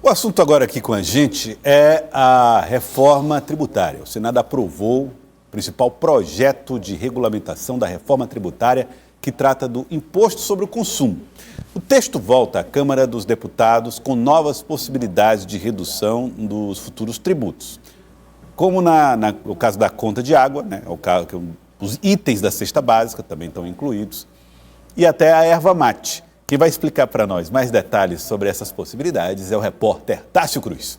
O assunto agora aqui com a gente é a reforma tributária. O Senado aprovou o principal projeto de regulamentação da reforma tributária que trata do imposto sobre o consumo. O texto volta à Câmara dos Deputados com novas possibilidades de redução dos futuros tributos. Como no caso da conta de água, né, os itens da cesta básica também estão incluídos, e até a erva mate. Quem vai explicar para nós mais detalhes sobre essas possibilidades é o repórter Tássio Cruz.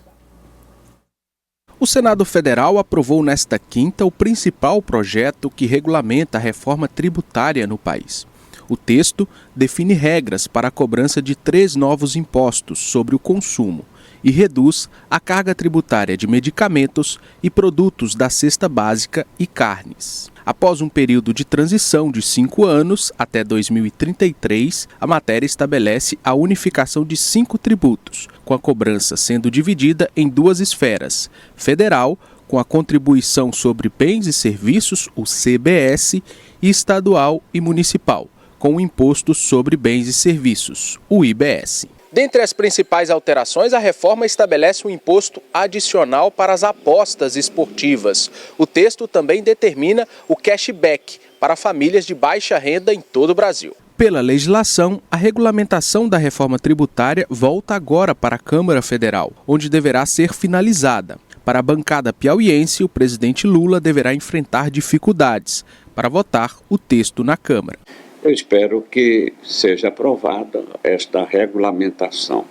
O Senado Federal aprovou nesta quinta o principal projeto que regulamenta a reforma tributária no país. O texto define regras para a cobrança de 3 novos impostos sobre o consumo e reduz a carga tributária de medicamentos e produtos da cesta básica e carnes. Após um período de transição de 5 anos, até 2033, a matéria estabelece a unificação de 5 tributos, com a cobrança sendo dividida em 2 esferas: federal, com a contribuição sobre bens e serviços, o CBS, e estadual e municipal, com o imposto sobre bens e serviços, o IBS. Dentre as principais alterações, a reforma estabelece um imposto adicional para as apostas esportivas. O texto também determina o cashback para famílias de baixa renda em todo o Brasil. Pela legislação, a regulamentação da reforma tributária volta agora para a Câmara Federal, onde deverá ser finalizada. Para a bancada piauiense, o presidente Lula deverá enfrentar dificuldades para votar o texto na Câmara. Eu espero que seja aprovada esta regulamentação,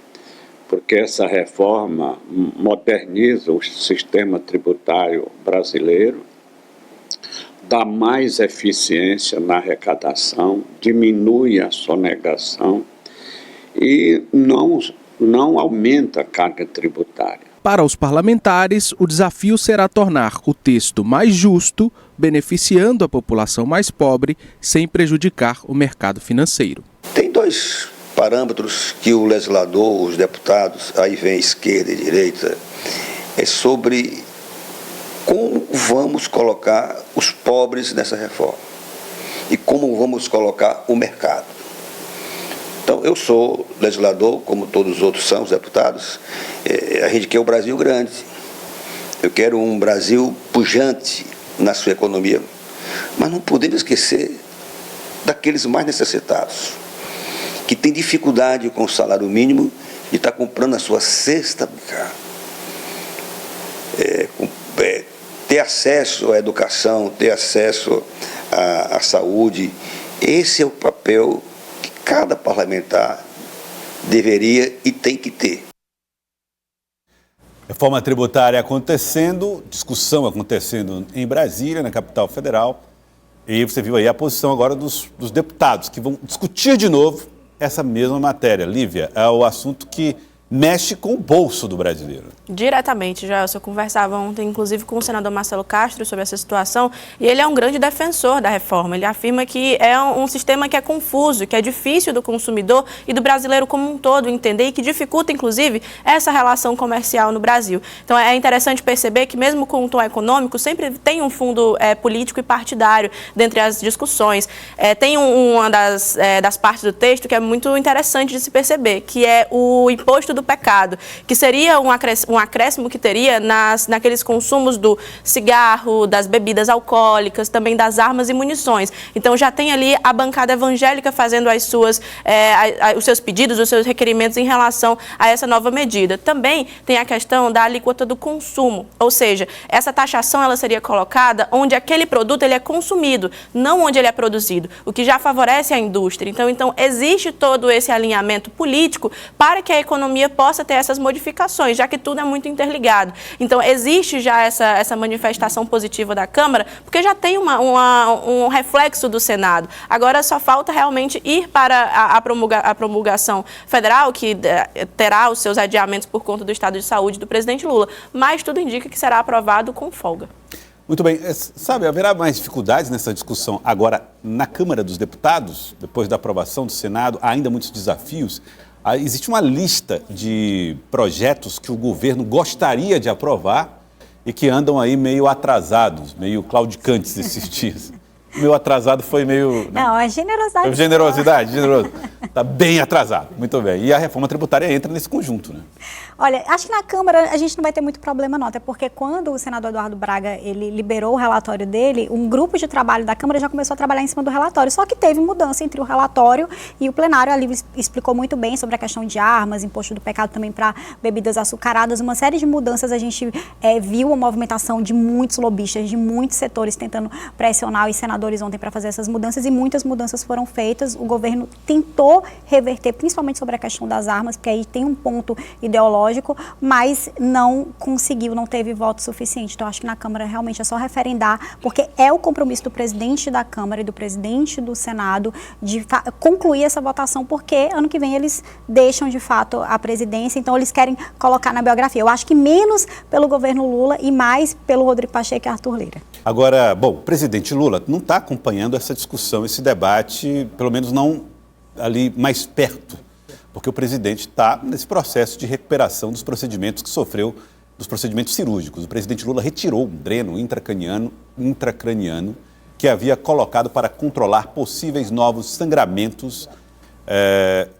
porque essa reforma moderniza o sistema tributário brasileiro, dá mais eficiência na arrecadação, diminui a sonegação e não aumenta a carga tributária. Para os parlamentares, o desafio será tornar o texto mais justo, beneficiando a população mais pobre, sem prejudicar o mercado financeiro. Tem 2 parâmetros que o legislador, os deputados, aí vem esquerda e direita, é sobre como vamos colocar os pobres nessa reforma e como vamos colocar o mercado. Então, eu sou legislador, como todos os outros são, os deputados. A gente quer o Brasil grande. Eu quero um Brasil pujante na sua economia. Mas não podemos esquecer daqueles mais necessitados, que têm dificuldade com o salário mínimo de estar comprando a sua cesta básica. Ter acesso à educação, ter acesso à saúde. Esse é o papel que cada parlamentar deveria e tem que ter. Reforma tributária acontecendo, discussão acontecendo em Brasília, na capital federal. E você viu aí a posição agora dos deputados, que vão discutir de novo essa mesma matéria. Lívia, é o assunto que mexe com o bolso do brasileiro. Diretamente, Gelson. Eu conversava ontem, inclusive, com o senador Marcelo Castro sobre essa situação, e ele é um grande defensor da reforma. Ele afirma que é um sistema que é confuso, que é difícil do consumidor e do brasileiro como um todo entender e que dificulta, inclusive, essa relação comercial no Brasil. Então, é interessante perceber que, mesmo com o tom econômico, sempre tem um fundo político e partidário dentre as discussões. Tem uma das partes do texto que é muito interessante de se perceber, que é o imposto do pecado, que seria um acréscimo que teria naqueles consumos do cigarro, das bebidas alcoólicas, também das armas e munições. Então já tem ali a bancada evangélica fazendo os seus pedidos, os seus requerimentos em relação a essa nova medida. Também tem a questão da alíquota do consumo, ou seja, essa taxação ela seria colocada onde aquele produto ele é consumido, não onde ele é produzido, o que já favorece a indústria. Então existe todo esse alinhamento político para que a economia possa ter essas modificações, já que tudo é muito interligado. Então, existe já essa manifestação positiva da Câmara, porque já tem um reflexo do Senado. Agora, só falta realmente ir para a promulgação federal, que terá os seus adiamentos por conta do estado de saúde do presidente Lula. Mas tudo indica que será aprovado com folga. Muito bem. Sabe, haverá mais dificuldades nessa discussão agora na Câmara dos Deputados, depois da aprovação do Senado, há ainda muitos desafios. Existe uma lista de projetos que o governo gostaria de aprovar e que andam aí meio atrasados, meio claudicantes esses dias. Meio atrasado foi meio... Não, é generosidade. Generosidade, generoso. Está bem atrasado, muito bem. E a reforma tributária entra nesse conjunto, né? Olha, acho que na Câmara a gente não vai ter muito problema não, até porque quando o senador Eduardo Braga, ele liberou o relatório dele, um grupo de trabalho da Câmara já começou a trabalhar em cima do relatório, só que teve mudança entre o relatório e o plenário. Ali explicou muito bem sobre a questão de armas, imposto do pecado também para bebidas açucaradas, uma série de mudanças. A gente viu a movimentação de muitos lobistas, de muitos setores tentando pressionar os senadores ontem para fazer essas mudanças, e muitas mudanças foram feitas. O governo tentou reverter, principalmente sobre a questão das armas, porque aí tem um ponto ideológico, mas não conseguiu, não teve voto suficiente. Então, acho que na Câmara realmente é só referendar, porque é o compromisso do presidente da Câmara e do presidente do Senado de concluir essa votação, porque ano que vem eles deixam, de fato, a presidência, então eles querem colocar na biografia. Eu acho que menos pelo governo Lula e mais pelo Rodrigo Pacheco e Arthur Lira. Agora, bom, o presidente Lula não está acompanhando essa discussão, esse debate, pelo menos não ali mais perto, porque o presidente está nesse processo de recuperação dos procedimentos que sofreu, dos procedimentos cirúrgicos. O presidente Lula retirou um dreno intracraniano que havia colocado para controlar possíveis novos sangramentos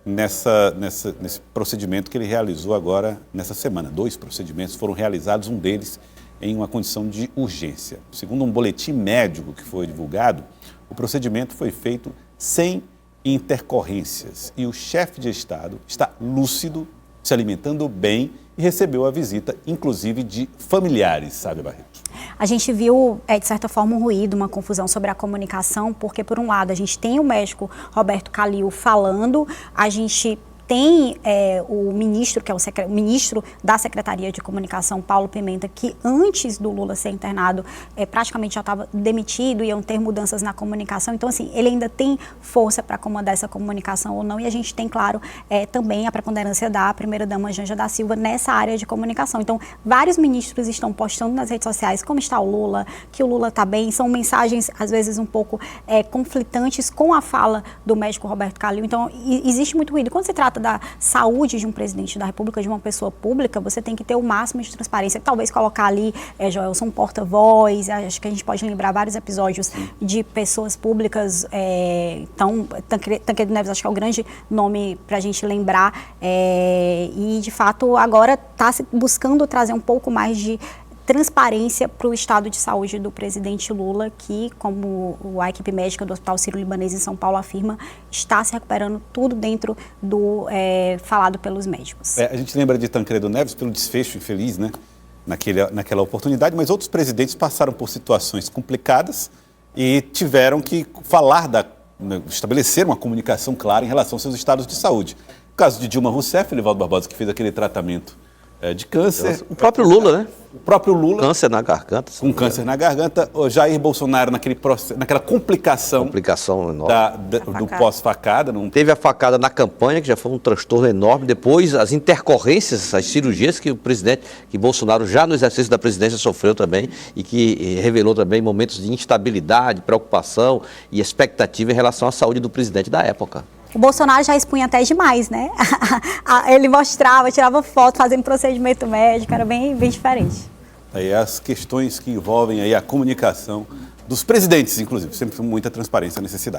nesse procedimento que ele realizou agora nessa semana. 2 procedimentos foram realizados, um deles em uma condição de urgência. Segundo um boletim médico que foi divulgado, o procedimento foi feito sem intercorrências e o chefe de Estado está lúcido, se alimentando bem e recebeu a visita, inclusive, de familiares, sabe, Barreto? A gente viu, de certa forma, um ruído, uma confusão sobre a comunicação, porque, por um lado, a gente tem o médico Roberto Calil falando, a gente tem o ministro, que é o ministro da Secretaria de Comunicação, Paulo Pimenta, que antes do Lula ser internado, praticamente já estava demitido, iam ter mudanças na comunicação. Então, assim, ele ainda tem força para comandar essa comunicação ou não. E a gente tem, claro, também a preponderância da primeira-dama Janja da Silva nessa área de comunicação. Então, vários ministros estão postando nas redes sociais como está o Lula, que o Lula está bem. São mensagens, às vezes, um pouco conflitantes com a fala do médico Roberto Calil. Então, existe muito ruído. Quando se trata da saúde de um presidente da República, de uma pessoa pública, você tem que ter o máximo de transparência. Talvez colocar ali, Joelson, um porta-voz. Acho que a gente pode lembrar vários episódios de pessoas públicas. Então, Tancredo Neves acho que é o grande nome para a gente lembrar. E, de fato, agora está buscando trazer um pouco mais de transparência para o estado de saúde do presidente Lula, que, como a equipe médica do Hospital Sírio-Libanês em São Paulo afirma, está se recuperando tudo dentro do falado pelos médicos. A gente lembra de Tancredo Neves pelo desfecho infeliz, né, naquela oportunidade, mas outros presidentes passaram por situações complicadas e tiveram que estabelecer uma comunicação clara em relação aos seus estados de saúde. No caso de Dilma Rousseff, Elivaldo Barbosa, que fez aquele tratamento de câncer. O próprio Lula, né? O próprio Lula. Câncer na garganta. Com câncer na garganta. O Jair Bolsonaro naquela complicação enorme. Do pós-facada. Teve a facada na campanha, que já foi um transtorno enorme. Depois, as intercorrências, as cirurgias que que Bolsonaro já no exercício da presidência sofreu também e que revelou também momentos de instabilidade, preocupação e expectativa em relação à saúde do presidente da época. O Bolsonaro já expunha até demais, né? Ele mostrava, tirava foto, fazendo procedimento médico, era bem diferente. Aí as questões que envolvem aí a comunicação dos presidentes, inclusive, sempre com muita transparência e necessidade.